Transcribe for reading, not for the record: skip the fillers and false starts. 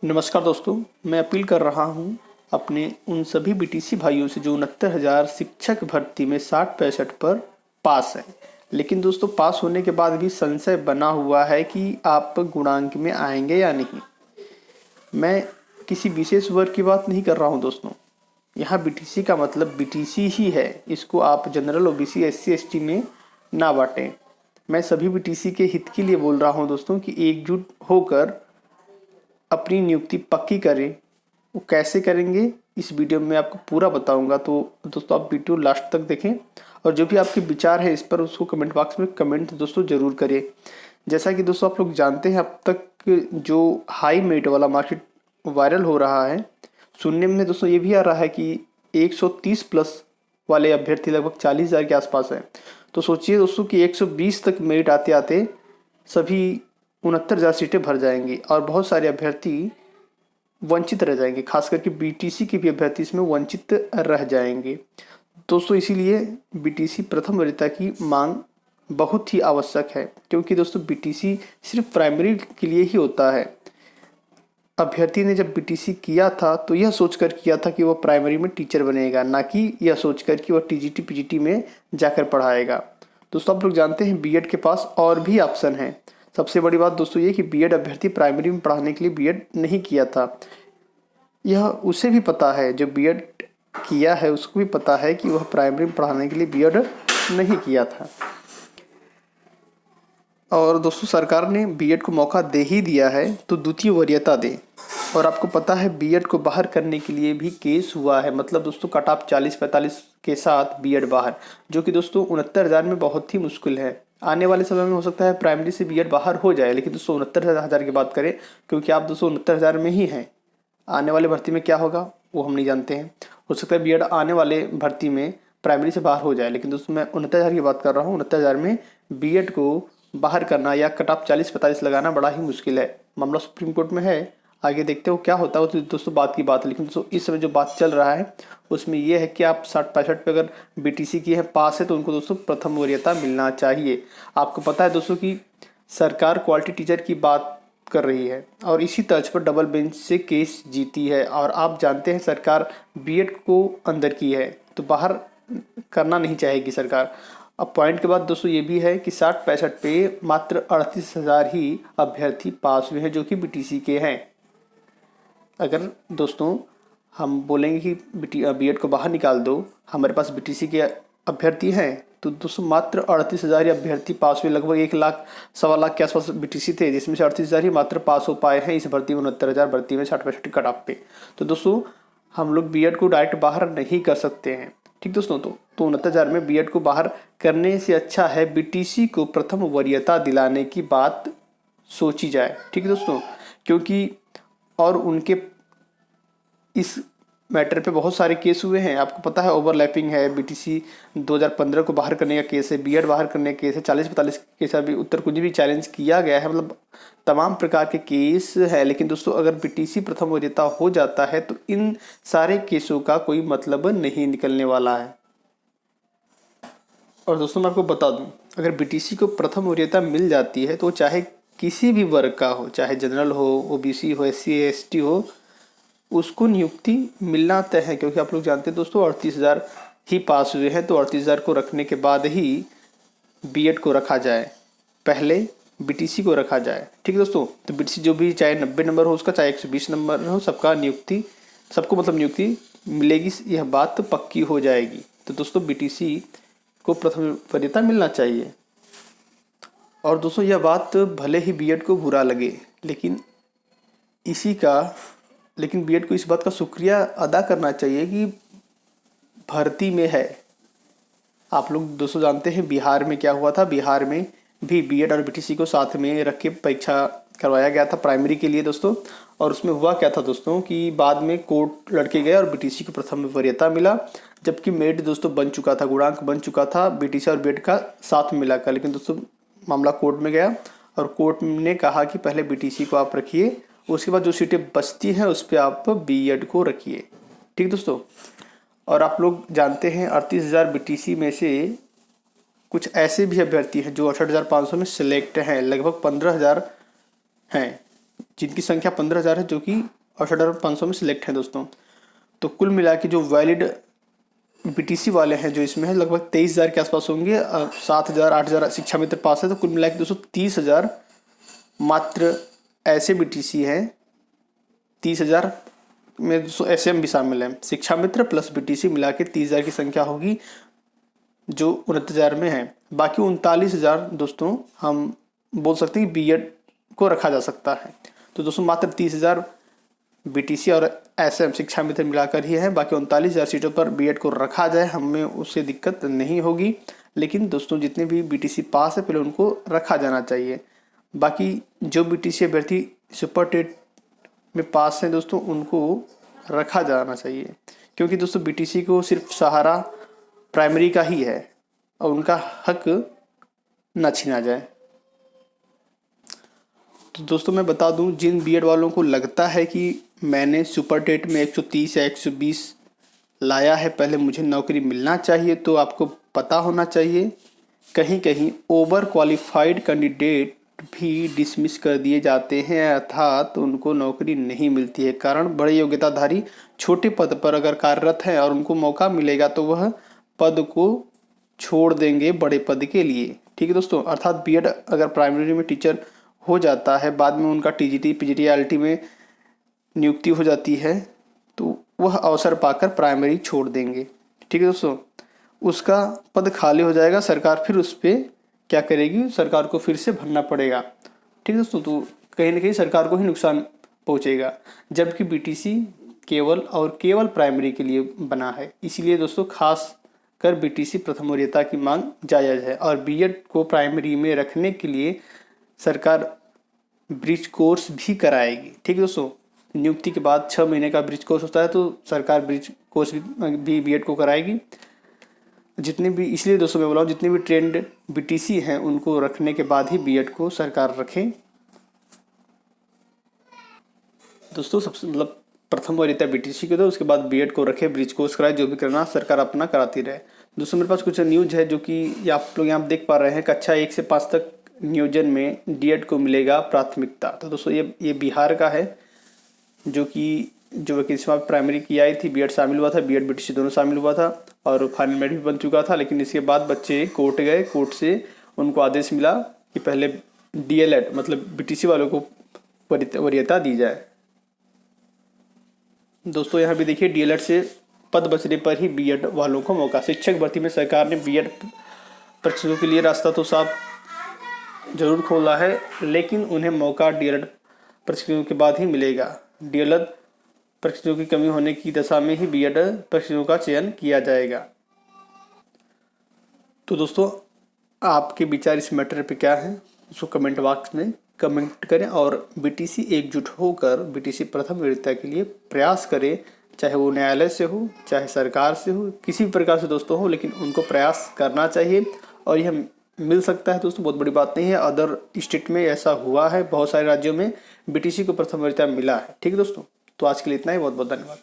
नमस्कार दोस्तों, मैं अपील कर रहा हूं अपने उन सभी बीटीसी भाइयों से जो 69,000 शिक्षक भर्ती में 60-65 पर पास हैं। लेकिन दोस्तों पास होने के बाद भी संशय बना हुआ है कि आप गुणांक में आएंगे या नहीं। मैं किसी विशेष वर्ग की बात नहीं कर रहा हूं दोस्तों। यहाँ बीटीसी का मतलब बीटीसी ही है। इसको आप जनरल, ओबीसी, एससी, एसटी में ना बांटें। मैं सभी बीटीसी के हित के लिए बोल रहा हूँ दोस्तों कि एकजुट होकर अपनी नियुक्ति पक्की करें। वो कैसे करेंगे इस वीडियो में आपको पूरा बताऊंगा, तो दोस्तों आप वीडियो लास्ट तक देखें और जो भी आपके विचार है इस पर उसको कमेंट बॉक्स में कमेंट दोस्तों ज़रूर करें। जैसा कि दोस्तों आप लोग जानते हैं, अब तक जो हाई मेरिट वाला मार्कशीट वायरल हो रहा है, सुनने में दोस्तों ये भी आ रहा है कि 130 प्लस वाले अभ्यर्थी लगभग 40,000 के आसपास हैं। तो सोचिए दोस्तों कि 120 तक मेरिट आते आते सभी 69,000 सीटें भर जाएंगी और बहुत सारे अभ्यर्थी वंचित रह जाएंगे। खास करके बीटीसी के भी अभ्यर्थी इसमें वंचित रह जाएंगे दोस्तों। इसीलिए बीटीसी प्रथम वरीयता की मांग बहुत ही आवश्यक है, क्योंकि दोस्तों बीटीसी सिर्फ प्राइमरी के लिए ही होता है। अभ्यर्थी ने जब बीटीसी किया था तो यह सोचकर किया था कि वह प्राइमरी में टीचर बनेगा, ना कि यह सोचकर कि वह टीजीटी पीजीटी में जाकर पढ़ाएगा। दोस्तों आप लोग जानते हैं बीएड के पास और भी ऑप्शन हैं। सबसे बड़ी बात दोस्तों ये कि बीएड अभ्यर्थी प्राइमरी में पढ़ाने के लिए बीएड नहीं किया था। यह उसे भी पता है, जो बीएड किया है उसको भी पता है कि वह प्राइमरी में पढ़ाने के लिए बीएड नहीं किया था। और दोस्तों सरकार ने बीएड को मौका दे ही दिया है तो द्वितीय वरीयता दे। और आपको पता है बीएड को बाहर करने के लिए भी केस हुआ है, मतलब दोस्तों कट ऑफ 40-45 के साथ बीएड बाहर, जो कि दोस्तों 69,000 में बहुत ही मुश्किल है। आने वाले समय में हो सकता है प्राइमरी से बीएड बाहर हो जाए, लेकिन दोस्तों 69,000 की बात करें, क्योंकि आप दोस्तों 69,000 में ही हैं। आने वाले भर्ती में क्या होगा वो हम नहीं जानते हैं। हो सकता है बीएड आने वाले भर्ती में प्राइमरी से बाहर हो जाए, लेकिन दोस्तों मैं 69,000 की बात कर रहा हूँ। 69,000 में बीएड को बाहर करना या कट ऑफ 40-45 लगाना बड़ा ही मुश्किल है। मामला सुप्रीम कोर्ट में है, आगे देखते हो क्या होता है। तो दोस्तों बात की बात है, लेकिन दोस्तों इस समय जो बात चल रहा है उसमें यह है कि आप 60-65 पे अगर बीटीसी की है पास है तो उनको दोस्तों प्रथम वरीयता मिलना चाहिए। आपको पता है दोस्तों कि सरकार क्वालिटी टीचर की बात कर रही है और इसी तर्ज पर डबल बेंच से केस जीती है। और आप जानते हैं सरकार बीएड को अंदर की है तो बाहर करना नहीं चाहेगी सरकार। अब पॉइंट के बाद दोस्तों ये भी है कि 60-65 पे मात्र 38,000 ही अभ्यर्थी पास हुए हैं जो कि बीटीसी के हैं। अगर दोस्तों हम बोलेंगे कि बीएड को बाहर निकाल दो, हमारे पास बीटीसी के अभ्यर्थी हैं, तो दोस्तों मात्र 38,000 ही अभ्यर्थी पास हुए। लगभग 1 लाख 1.25 के आसपास बीटीसी थे, जिसमें से 38,000 ही मात्र पास हो पाए हैं इस भर्ती में, 69,000 भर्ती में 60-65 कट ऑफ पे। तो दोस्तों हम लोग बीएड को डायरेक्ट बाहर नहीं कर सकते हैं, ठीक दोस्तों। तो 69,000 में बीएड को बाहर करने से अच्छा है बीटीसी को प्रथम वरीयता दिलाने की बात सोची जाए, ठीक दोस्तों। क्योंकि और उनके इस मैटर पे बहुत सारे केस हुए हैं, आपको पता है ओवरलैपिंग है, बीटीसी 2015 को बाहर करने का केस है, बीएड बाहर करने का केस है, 40-45 केस अभी उत्तर कुंज भी चैलेंज किया गया है, मतलब तमाम प्रकार के केस है। लेकिन दोस्तों अगर बीटीसी प्रथम वरीयता हो जाता है तो इन सारे केसों का कोई मतलब नहीं निकलने वाला है। और दोस्तों मैं आपको बता दूं, अगर बीटीसी को प्रथम वरीयता मिल जाती है तो चाहे किसी भी वर्ग का हो, चाहे जनरल हो, ओबीसी हो, एससी एसटी हो, उसको नियुक्ति मिलना तय है। क्योंकि आप लोग जानते हैं दोस्तों 38,000 ही पास हुए हैं, तो 38,000 को रखने के बाद ही बीएड को रखा जाए, पहले बीटीसी को रखा जाए, ठीक दोस्तों। तो बीटीसी जो भी चाहे 90 नंबर हो उसका, चाहे 120 नंबर हो, सबका नियुक्ति, सबको मतलब नियुक्ति मिलेगी, यह बात पक्की हो जाएगी। तो दोस्तों बीटीसी को प्रथम वरीयता मिलना चाहिए। और दोस्तों यह बात भले ही बीएड को बुरा लगे, लेकिन बीएड को इस बात का शुक्रिया अदा करना चाहिए कि भर्ती में है। आप लोग दोस्तों जानते हैं बिहार में क्या हुआ था। बिहार में भी बीएड और बीटीसी को साथ में रख के परीक्षा करवाया गया था प्राइमरी के लिए दोस्तों। और उसमें हुआ क्या था दोस्तों कि बाद में कोर्ट लड़के गए और बीटीसी को प्रथम वरीयता मिला, जबकि मेरिट दोस्तों बन चुका था, गुणांक बन चुका था बीटीसी और बीएड का साथ में मिलाकर। लेकिन दोस्तों मामला कोर्ट में गया और कोर्ट ने कहा कि पहले बीटीसी को आप रखिए, उसके बाद जो सीटें बचती हैं उस पर आप बीएड को रखिए, ठीक दोस्तों। और आप लोग जानते हैं 38,000 बीटीसी में से कुछ ऐसे भी अभ्यर्थी हैं जो 68,500 में सिलेक्ट हैं, लगभग 15,000 हैं जिनकी संख्या 15,000 है, जो कि 68,500 में सिलेक्ट हैं दोस्तों। तो कुल मिला के जो वैलिड बीटीसी वाले हैं जो इसमें है लगभग 23,000 के आसपास होंगे। 7,000 8,000 शिक्षा मित्र पास है, तो कुल मिला के दोस्तों 30,000 मात्र ऐसे बीटीसी हैं। 30,000 में दोस्तों एसएम भी शामिल है। शिक्षा मित्र प्लस बीटीसी मिला के 30,000 की संख्या होगी जो 29,000 में है। बाकी 39,000 दोस्तों हम बोल सकते हैं कि बीएड को रखा जा सकता है। तो दोस्तों मात्र 30,000 बीटीसी और एसएम शिक्षा मित्र मिलाकर ही है। बाकी 39,000 सीटों पर बीएड को रखा जाए, हमें उससे दिक्कत नहीं होगी। लेकिन दोस्तों जितने भी बीटीसी पास है पहले उनको रखा जाना चाहिए। बाकी जो बीटीसी अभ्यर्थी सुपर टेट में पास हैं दोस्तों उनको रखा जाना चाहिए, क्योंकि दोस्तों बीटीसी को सिर्फ सहारा प्राइमरी का ही है और उनका हक न छीना जाए। तो दोस्तों मैं बता दूं, जिन बीएड वालों को लगता है कि मैंने सुपर टेट में 130 या 120 लाया है, पहले मुझे नौकरी मिलना चाहिए, तो आपको पता होना चाहिए कहीं कहीं ओवर क्वालिफाइड कैंडिडेट भी डिसमिस कर दिए जाते हैं, अर्थात उनको नौकरी नहीं मिलती है। कारण बड़े योग्यताधारी छोटे पद पर अगर कार्यरत हैं और उनको मौका मिलेगा तो वह पद को छोड़ देंगे बड़े पद के लिए। ठीक है दोस्तों, अर्थात बीएड अगर प्राइमरी में टीचर हो जाता है, बाद में उनका टीजीटी पीजीटी आईआईटी में नियुक्ति हो जाती है, तो वह अवसर पाकर प्राइमरी छोड़ देंगे। ठीक है दोस्तों, उसका पद खाली हो जाएगा, सरकार फिर उस पर क्या करेगी, सरकार को फिर से भरना पड़ेगा। ठीक है दोस्तों, तो कहीं ना कहीं सरकार को ही नुकसान पहुंचेगा, जबकि बीटीसी केवल और केवल प्राइमरी के लिए बना है। इसीलिए दोस्तों खास कर बीटीसी प्रथम वरीयता की मांग जायज़ है। और बीएड को प्राइमरी में रखने के लिए सरकार ब्रिज कोर्स भी कराएगी। ठीक है दोस्तों, नियुक्ति के बाद 6 महीने का ब्रिज कोर्स होता है, तो सरकार ब्रिज कोर्स भी बीएड को कराएगी। जितने भी, इसलिए दोस्तों मैं बोला हूँ, जितने भी ट्रेंड बीटीसी हैं उनको रखने के बाद ही बीएड को सरकार रखे। दोस्तों सबसे मतलब प्रथम वरीयता बीटीसी को दो, उसके बाद बीएड को रखे, ब्रिज कोर्स कराए, जो भी करना सरकार अपना कराती रहे। दोस्तों मेरे पास कुछ न्यूज है जो कि आप लोग यहाँ देख पा रहे हैं। कक्षा 1 से 5 तक नियोजन में डीएड को मिलेगा प्राथमिकता। तो दोस्तों ये बिहार का है, जो वैकेंसी में प्राइमरी की आई थी, बीएड शामिल हुआ था, बीएड बीटीसी दोनों शामिल हुआ था और फाइनल मेरिट भी बन चुका था। लेकिन इसके बाद बच्चे कोर्ट गए, कोर्ट से उनको आदेश मिला कि पहले डीएलएड मतलब बीटीसी वालों को वरीयता दी जाए। दोस्तों यहाँ भी देखिए, डीएलएड से पद बचने पर ही बीएड वालों को मौका। शिक्षक भर्ती में सरकार ने बीएड परीक्षकों के लिए रास्ता तो साफ जरूर खोला है, लेकिन उन्हें मौका डीएलएड परीक्षकों के बाद ही मिलेगा। डीएलएड परीक्षकों की कमी होने की दशा में ही बीएड परीक्षकों का चयन किया जाएगा। तो दोस्तों आपके विचार इस मैटर पे क्या है, उसको कमेंट बॉक्स में कमेंट करें और बीटीसी एकजुट होकर बीटीसी प्रथम वरीयता के लिए प्रयास करें, चाहे वो न्यायालय से हो, चाहे सरकार से हो, किसी भी प्रकार से दोस्तों हो, लेकिन उनको प्रयास करना चाहिए और यह मिल सकता है दोस्तों, बहुत बड़ी बात नहीं है। अदर स्टेट में ऐसा हुआ है, बहुत सारे राज्यों में बीटीसी को प्रथम वरीयता मिला है। ठीक है दोस्तों, तो आज के लिए इतना ही, बहुत बहुत धन्यवाद।